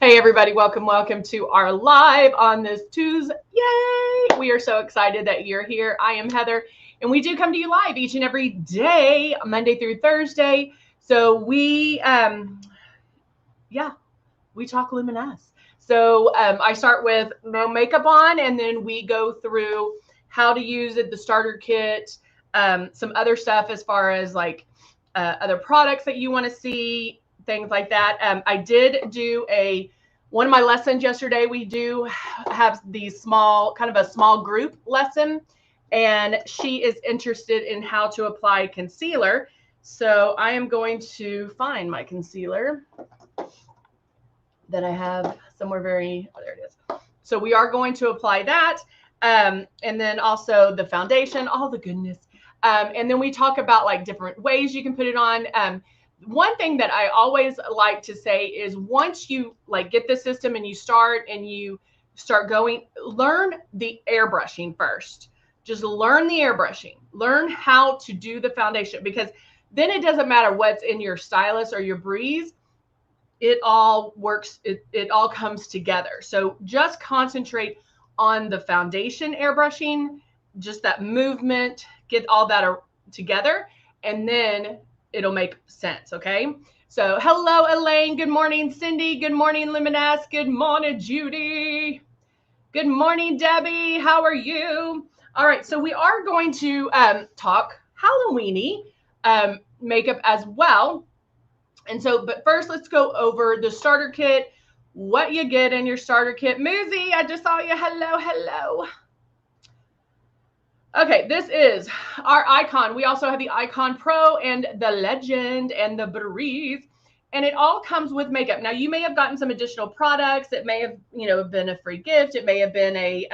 Hey everybody, welcome to our live on this Tuesday. Yay! We are so excited that you're here. I am Heather, and we do come to you live each and every day, Monday through Thursday. So we talk Luminous. So I start with no makeup on, and then we go through how to use it, the starter kit, some other stuff as far as like other products that you want to see, things like that. I did do one of my lessons yesterday. We do have these kind of a small group lesson, and she is interested in how to apply concealer. So I am going to find my concealer that I have somewhere there it is. So we are going to apply that. And then also the foundation, all the goodness. And then we talk about like different ways you can put it on. One thing that I always like to say is once you like get the system and you start going, learn the airbrushing first. Just learn the airbrushing. Learn how to do the foundation, because then it doesn't matter what's in your stylus or your breeze. It all works. It all comes together. So just concentrate on the foundation airbrushing, just that movement, get all that together, and then it'll make sense. Okay. So hello, Elaine. Good morning, Cindy. Good morning, Luminess. Good morning, Judy. Good morning, Debbie. How are you? All right. So we are going to talk Halloween-y makeup as well. And so, but first, let's go over the starter kit, what you get in your starter kit. Muzi, I just saw you. Hello, hello. Okay, this is our Icon. We also have the Icon Pro and the Legend and the Breeze, and it all comes with makeup. Now, you may have gotten some additional products. It may have, been a free gift. It may have been a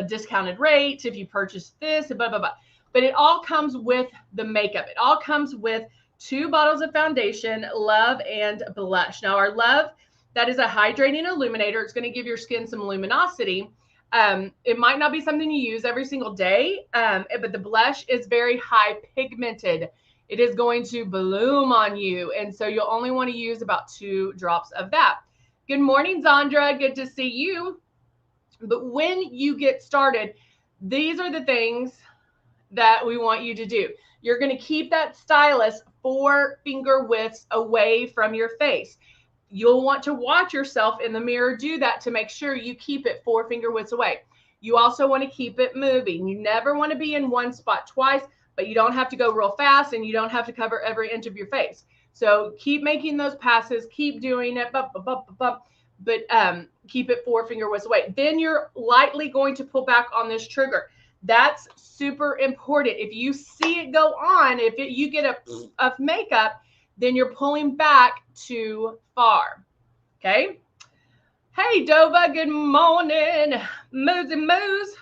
discounted rate if you purchase this, blah, blah, blah. But it all comes with the makeup. It all comes with 2 bottles of foundation, Love and Blush. Now, our Love, that is a hydrating illuminator. It's going to give your skin some luminosity. It might not be something you use every single day, but the blush is very high pigmented. It is going to bloom on you. And so you'll only want to use about 2 drops of that. Good morning, Zandra. Good to see you. But when you get started, these are the things that we want you to do. You're going to keep that stylus 4 finger widths away from your face. You'll want to watch yourself in the mirror do that to make sure you keep it 4 finger widths away. You also want to keep it moving. You never want to be in one spot twice, but you don't have to go real fast and you don't have to cover every inch of your face. So keep making those passes, keep doing it, but keep it 4 finger widths away. Then you're lightly going to pull back on this trigger. That's super important. If you see it go on, you get of makeup, then you're pulling back too far. Okay. Hey, Dova. Good morning. Moosey moos.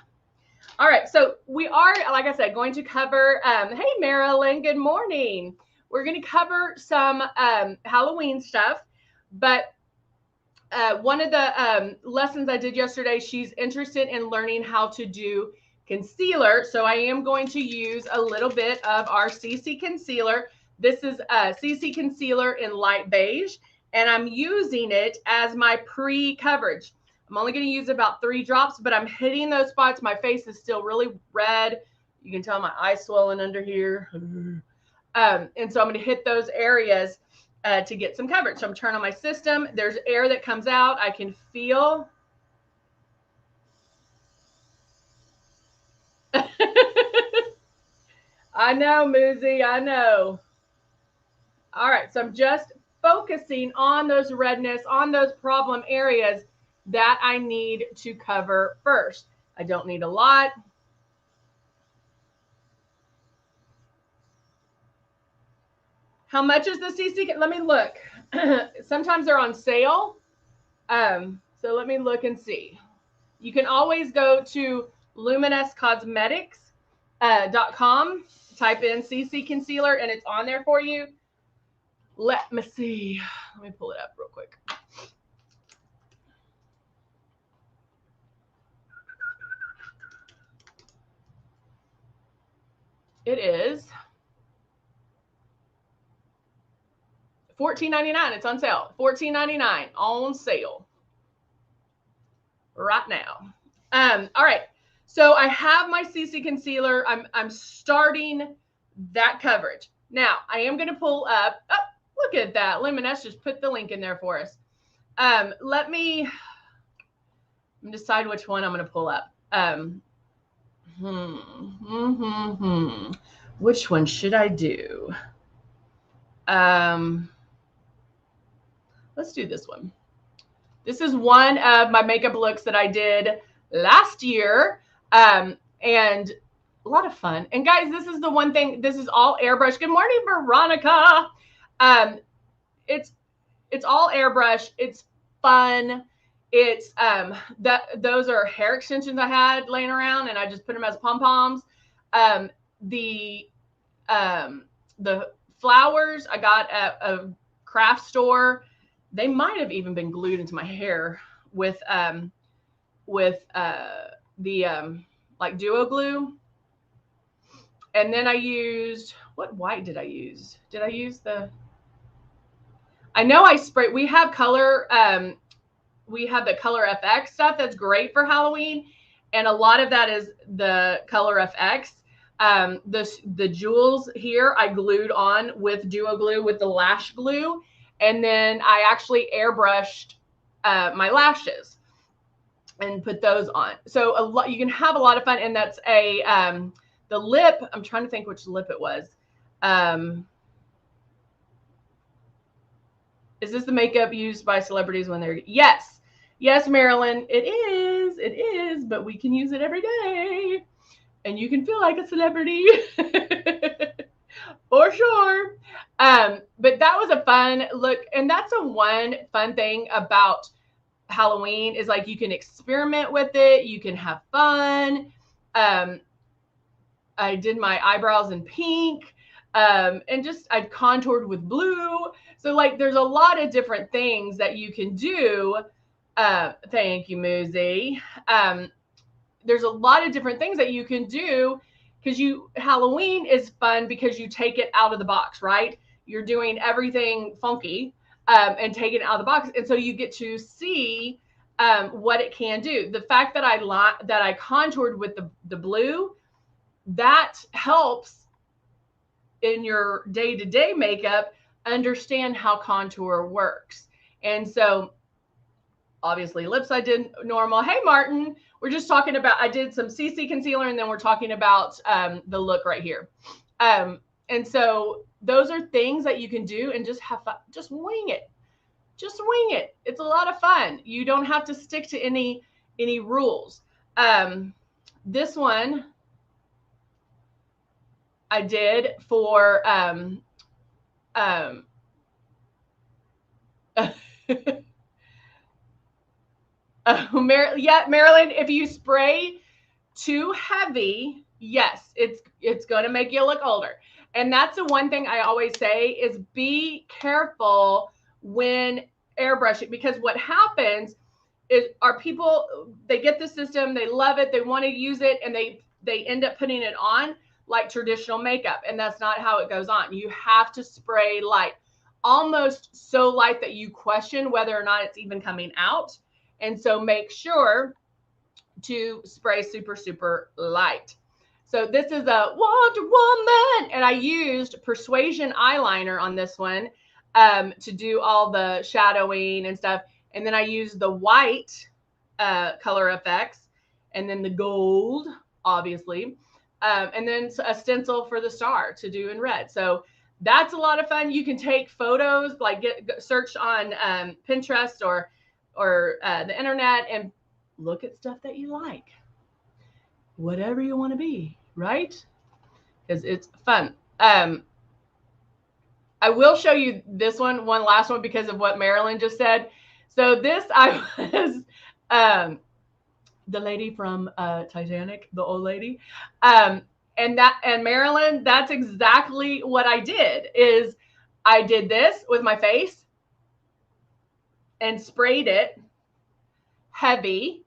All right. So we are, like I said, going to cover, hey, Marilyn. Good morning. We're going to cover some Halloween stuff, but one of the lessons I did yesterday, she's interested in learning how to do concealer. So I am going to use a little bit of our CC concealer. This is a CC concealer in light beige, and I'm using it as my pre-coverage. I'm only going to use about 3 drops, but I'm hitting those spots. My face is still really red. You can tell my eye's swollen under here. And so I'm going to hit those areas to get some coverage. So I'm turning on my system. There's air that comes out. I can feel. I know, Muzi, I know. All right, so I'm just focusing on those redness, on those problem areas that I need to cover first. I don't need a lot. How much is the CC? Let me look. Sometimes they're on sale. So let me look and see. You can always go to LuminesseCosmetics.com, type in CC concealer, and it's on there for you. Let me see. Let me pull it up real quick. It is $14.99. It's on sale. $14.99 on sale right now. All right. So I have my CC concealer. I'm starting that coverage. Now I am going to pull up. Oh, look at that. LUMINESS just put the link in there for us. Let me decide which one I'm going to pull up. Which one should I do? Let's do this one. This is one of my makeup looks that I did last year. And a lot of fun. And guys, this is the one thing, this is all airbrush. Good morning, Veronica. It's all airbrush. It's fun. It's those are hair extensions I had laying around, and I just put them as pom-poms. The flowers I got at a craft store. They might have even been glued into my hair with like duo glue. And then I used, what white did I use? Did I use I know I sprayed, we have the Color FX stuff that's great for Halloween. And a lot of that is the Color FX. The jewels here I glued on with duo glue with the lash glue. And then I actually airbrushed my lashes and put those on. So you can have a lot of fun. And that's the lip, I'm trying to think which lip it was. Is this the makeup used by celebrities when they're, yes, Marilyn, it is, but we can use it every day and you can feel like a celebrity for sure. But that was a fun look. And that's one fun thing about Halloween is like, you can experiment with it. You can have fun. I did my eyebrows in pink, and I contoured with blue. So like, there's a lot of different things that you can do. Thank you, Muzi. There's a lot of different things that you can do because Halloween is fun because you take it out of the box, right? You're doing everything funky, and taking it out of the box. And so you get to see, what it can do. The fact that I contoured with the blue, that helps in your day-to-day makeup understand how contour works. And so obviously lips I did normal. Hey, Martin, we're just talking about, I did some CC concealer and then we're talking about the look right here. And so those are things that you can do and just have fun. Just wing it. Just wing it. It's a lot of fun. You don't have to stick to any rules. This one I did for Marilyn, if you spray too heavy, yes, it's going to make you look older. And that's the one thing I always say is be careful when airbrushing, because what happens is they get the system, they love it, they want to use it, and they end up putting it on like traditional makeup. And that's not how it goes on. You have to spray light, almost so light that you question whether or not it's even coming out. And so make sure to spray super, super light. So this is a Wonder Woman, and I used Persuasion eyeliner on this one to do all the shadowing and stuff. And then I used the white Color FX, and then the gold, obviously, and then a stencil for the star to do in red. So that's a lot of fun. You can take photos, like search on Pinterest or the internet and look at stuff that you like. Whatever you want to be, right? Because it's fun. I will show you this one last one because of what Marilyn just said. So this, I was the lady from Titanic, the old lady. And Marilyn, that's exactly what I did. Is I did this with my face and sprayed it heavy,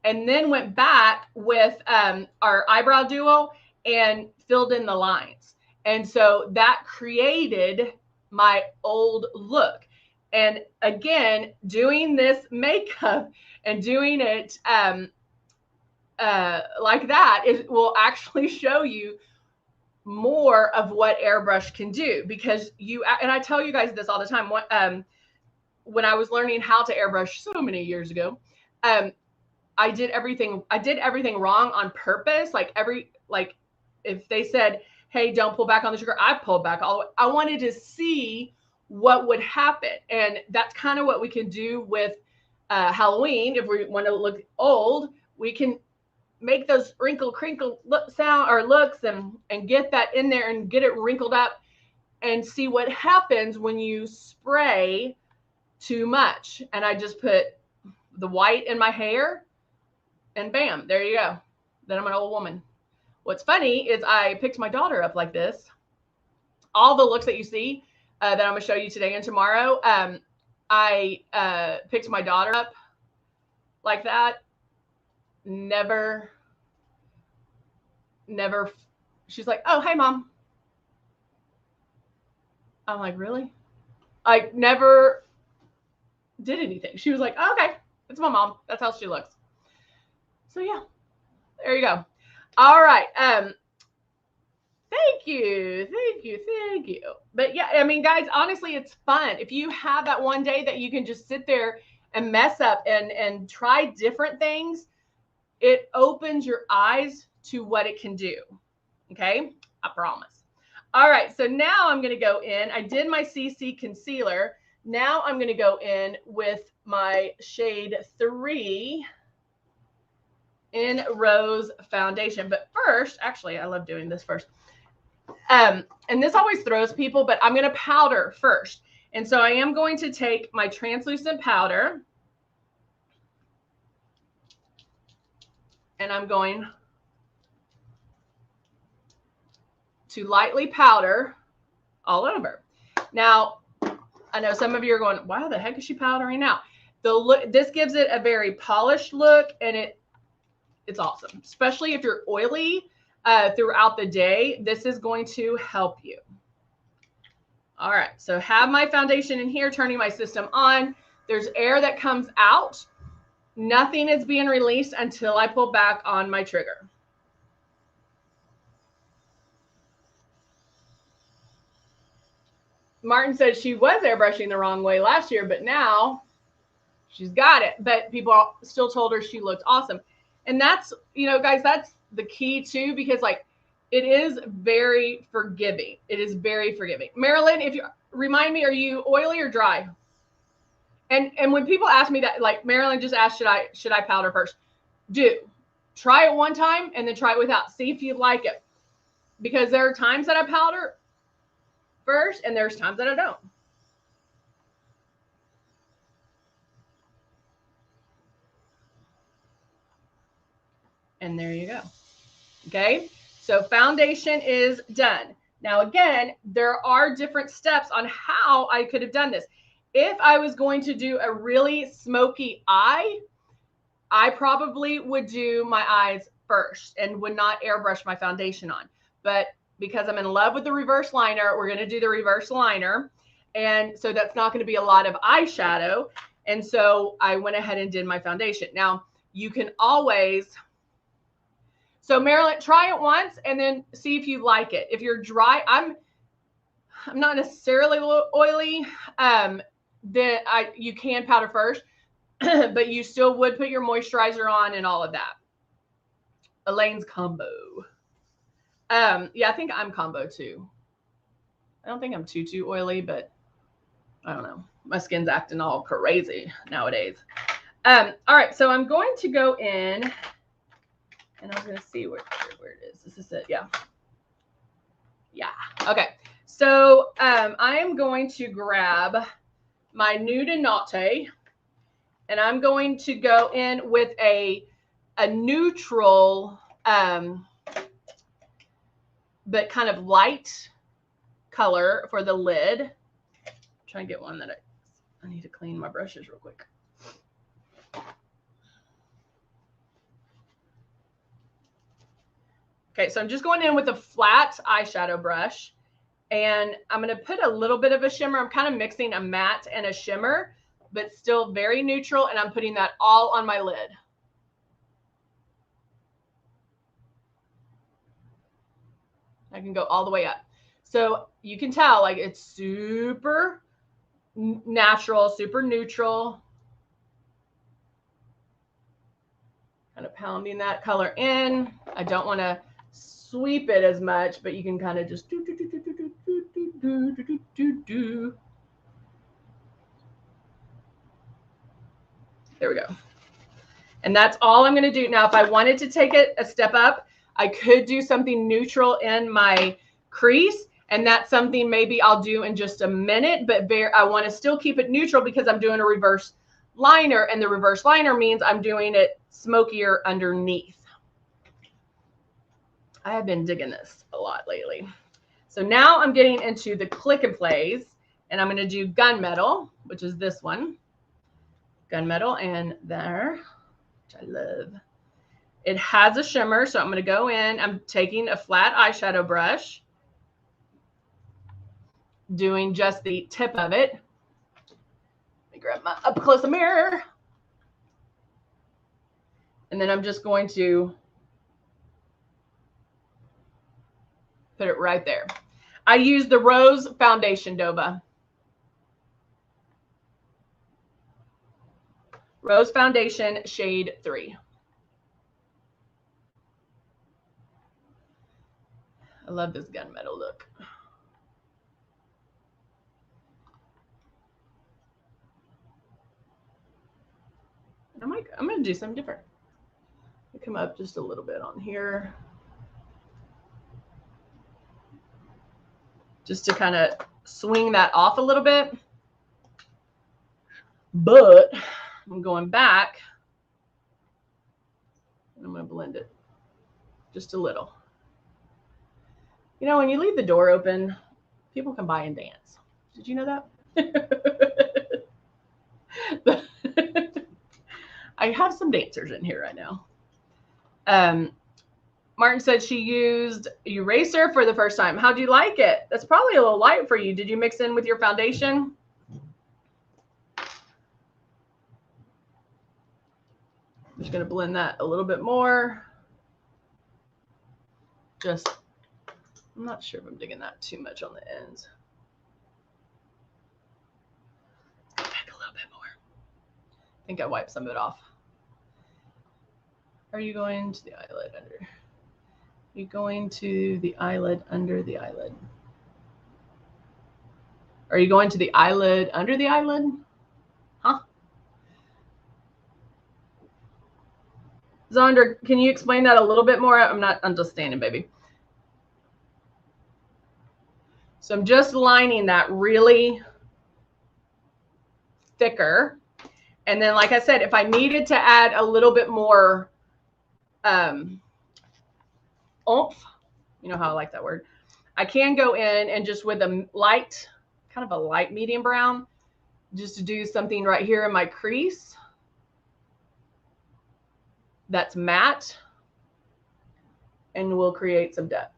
and then went back with our eyebrow duo and filled in the lines. And so that created my old look. And again, doing this makeup and doing it like that, it will actually show you more of what Airbrush can do, because and I tell you guys this all the time. When I was learning how to airbrush so many years ago, I did everything wrong on purpose. Like if they said, hey, don't pull back on the sugar, I pulled back all the way. I wanted to see what would happen. And that's kind of what we can do with Halloween. If we want to look old, we can make those wrinkle crinkle sound or looks and get that in there and get it wrinkled up and see what happens when you spray too much. And I just put the white in my hair and bam, there you go. Then I'm an old woman. What's funny is I picked my daughter up like this. All the looks that you see that I'm going to show you today and tomorrow, I picked my daughter up like that. Never. She's like, oh, hey, Mom. I'm like, really? I never did anything. She was like, oh, okay, it's my mom. That's how she looks. So yeah, there you go. All right. Thank you. But yeah, I mean, guys, honestly, it's fun. If you have that one day that you can just sit there and mess up and try different things, it opens your eyes to what it can do. Okay, I promise. All right, so now I'm going to go in. I did my CC concealer. Now I'm going to go in with my shade 3 in Rose foundation. But first, actually, I love doing this first. And this always throws people, but I'm going to powder first. And so I am going to take my translucent powder and I'm going to lightly powder all over. Now, I know some of you are going, why the heck is she powdering now? This gives it a very polished look, and it's awesome, especially if you're oily throughout the day. This is going to help you. All right, so have my foundation in here, turning my system on. There's air that comes out. Nothing is being released until I pull back on my trigger. Martin said she was airbrushing the wrong way last year, but now she's got it. But people still told her she looked awesome. And that's, you know, guys, that's the key too, because like it is very forgiving. It is very forgiving. Marilyn, if you remind me, are you oily or dry? And when people ask me that, like Marilyn just asked, should I powder first? Try it one time and then try it without. See if you like it. Because there are times that I powder first and there's times that I don't. And there you go. Okay, so foundation is done. Now again, there are different steps on how I could have done this. If I was going to do a really smoky eye, I probably would do my eyes first and would not airbrush my foundation on. But because I'm in love with the reverse liner, we're going to do the reverse liner. And so that's not going to be a lot of eyeshadow. And so I went ahead and did my foundation. Now you can always, so Marilyn, try it once and then see if you like it. If you're dry, I'm not necessarily oily, then you can powder first, but you still would put your moisturizer on and all of that. Elaine's combo. Yeah, I think I'm combo too. I don't think I'm too oily, but I don't know. My skin's acting all crazy nowadays. All right, so I'm going to go in and I'm going to see where it is. This is it. Yeah. Okay. So I am going to grab my Nude and Naughty, and I'm going to go in with a neutral, but kind of light color for the lid. Try and get one that I need to clean my brushes real quick. Okay, so I'm just going in with a flat eyeshadow brush, And I'm going to put a little bit of a shimmer. I'm kind of mixing a matte and a shimmer, but still very neutral. And I'm putting that all on my lid. I can go all the way up. So you can tell like it's super natural, super neutral. Kind of pounding that color in. I don't want to sweep it as much, but you can kind of just do. There we go. And that's all I'm going to do. Now, if I wanted to take it a step up, I could do something neutral in my crease. And that's something maybe I'll do in just a minute, but I want to still keep it neutral because I'm doing a reverse liner, and the reverse liner means I'm doing it smokier underneath. I have been digging this a lot lately. So now I'm getting into the click and plays, and I'm going to do gunmetal, which is this one. Gunmetal and there, which I love. It has a shimmer, so I'm going to go in. I'm taking a flat eyeshadow brush, doing just the tip of it. Let me grab my up close mirror. And then I'm just going to put it right there. I use the Rose Foundation, Doba. Rose Foundation, shade 3. I love this gunmetal look. I'm going to do something different. Come up just a little bit on here. Just to kind of swing that off a little bit. But I'm going back. And I'm going to blend it just a little. You know, when you leave the door open, people come by and dance. Did you know that? I have some dancers in here right now. Martin said she used eraser for the first time. How'd you like it? That's probably a little light for you. Did you mix in with your foundation? I'm just going to blend that a little bit more. I'm not sure if I'm digging that too much on the ends. Let's go back a little bit more. I think I wiped some of it off. Are you going to the eyelid under? Are you going to the eyelid under the eyelid? Are you going to the eyelid under the eyelid? Huh? Zondra, can you explain that a little bit more? I'm not understanding, baby. So I'm just lining that really thicker. And then, like I said, if I needed to add a little bit more oomph, you know how I like that word, I can go in and just with a light, kind of a light medium brown, just to do something right here in my crease that's matte, and we'll create some depth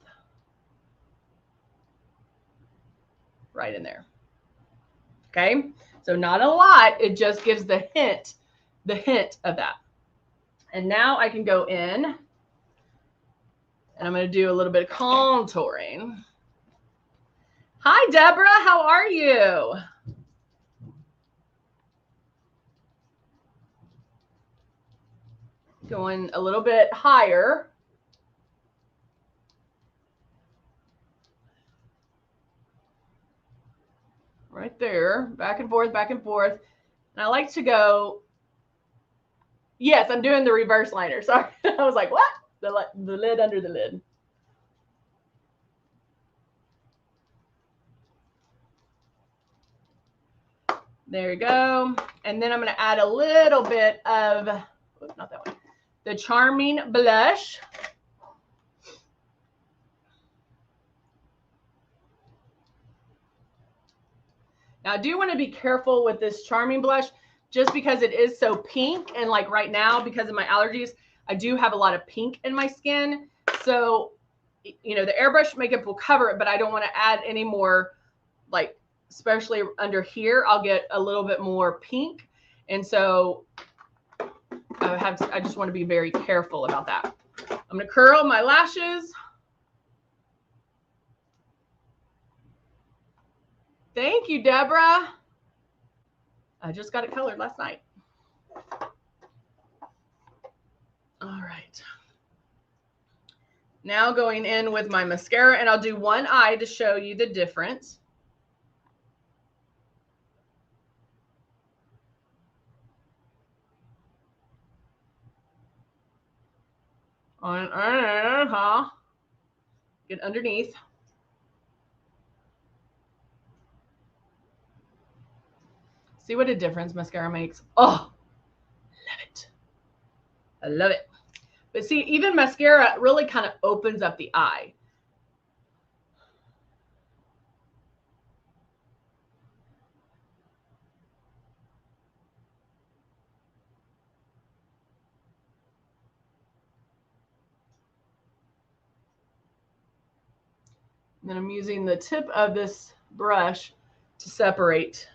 right in there. Okay, so not a lot, it just gives the hint of that. And now I can go in and I'm going to do a little bit of contouring. Hi, Deborah. How are you? Going a little bit higher. Right there, back and forth, back and forth. And I like to go, yes, I'm doing the reverse liner. Sorry, I was like, what? The lid under the lid. There you go. And then I'm going to add a little bit of, oops, not that one, the Charming blush. Now, I do want to be careful with this Charming blush just because it is so pink. And like right now, because of my allergies, I do have a lot of pink in my skin. So you know, the airbrush makeup will cover it, but I don't want to add any more, like, especially under here, I'll get a little bit more pink. And so I just want to be very careful about that. I'm going to curl my lashes. Thank you, Deborah. I just got it colored last night. All right. Now going in with my mascara, and I'll do one eye to show you the difference. Get underneath. See what a difference mascara makes. Oh, love it. I love it. But see, even mascara really kind of opens up the eye. And then I'm using the tip of this brush to separate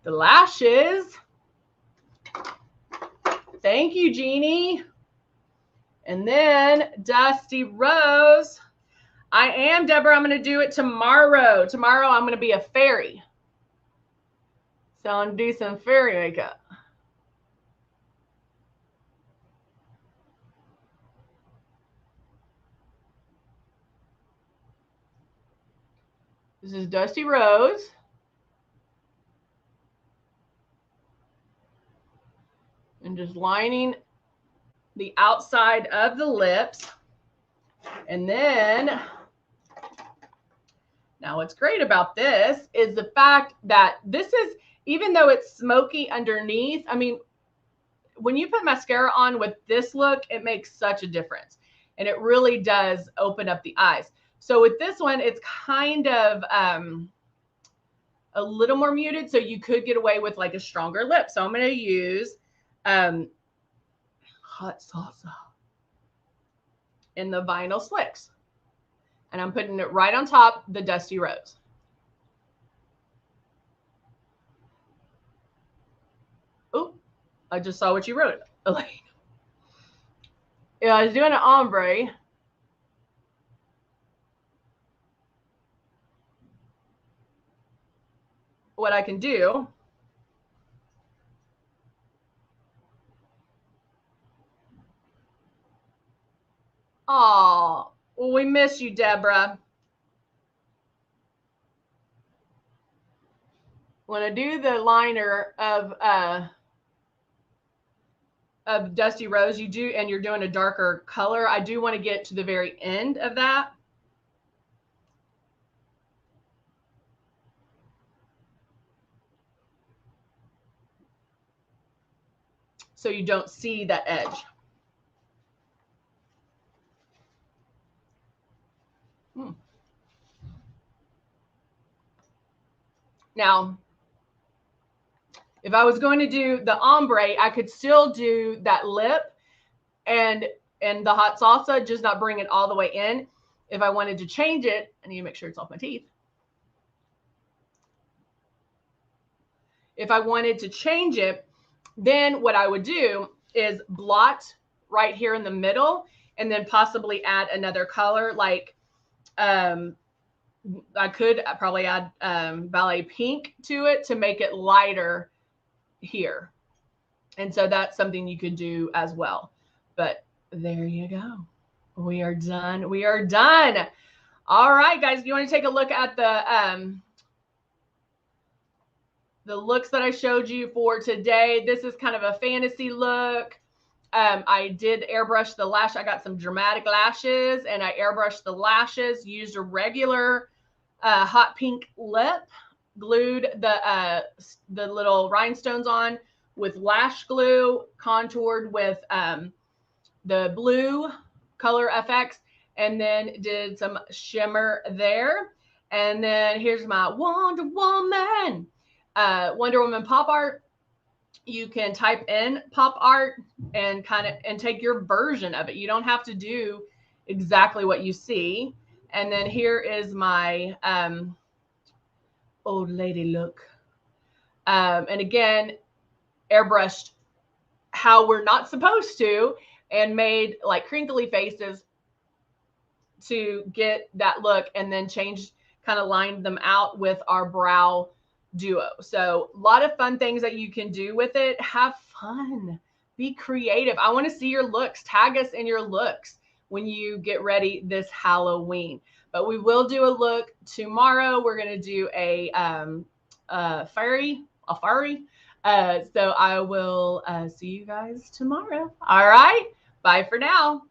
the lashes. Thank you, Jeannie. And then Dusty Rose. I am, Deborah. I'm going to do it tomorrow. Tomorrow I'm going to be a fairy. So I'm going to do some fairy makeup. This is Dusty Rose. And just lining the outside of the lips. And then, now what's great about this is the fact that this is, even though it's smoky underneath, I mean, when you put mascara on with this look, it makes such a difference. And it really does open up the eyes. So with this one, it's kind of a little more muted, so you could get away with like a stronger lip. So I'm going to use Hot Salsa in the Vinyl Slicks. And I'm putting it right on top the Dusty Rose. Oh, I just saw what you wrote, Elaine. Yeah, I was doing an ombre. What I can do oh, well, we miss you, Deborah. When I do the liner of Dusty Rose, you do, and you're doing a darker color, I do want to get to the very end of that. So you don't see that edge. Now, if I was going to do the ombre, I could still do that lip and the hot salsa, just not bring it all the way in. If I wanted to change it, I need to make sure it's off my teeth. If I wanted to change it, then what I would do is blot right here in the middle and then possibly add another color. Like I could probably add Ballet Pink to it to make it lighter here. And so that's something you could do as well. But there you go. We are done. We are done. All right, guys, you want to take a look at the looks that I showed you for today. This is kind of a fantasy look. I did airbrush the lash. I got some dramatic lashes and I airbrushed the lashes, used a regular hot pink lip, glued the little rhinestones on with lash glue, contoured with the blue Color FX, and then did some shimmer there. And then here's my Wonder Woman. Wonder Woman pop art. You can type in pop art and take your version of it. You don't have to do exactly what you see. And then here is my old lady look. And again, airbrushed how we're not supposed to and made like crinkly faces to get that look, and then change, kind of lined them out with our brow duo. So a lot of fun things that you can do with it. Have fun, be creative. I want to see your looks. Tag us in your looks when you get ready this Halloween. But we will do a look tomorrow. We're going to do a fairy. So I will see you guys tomorrow. All right, bye for now.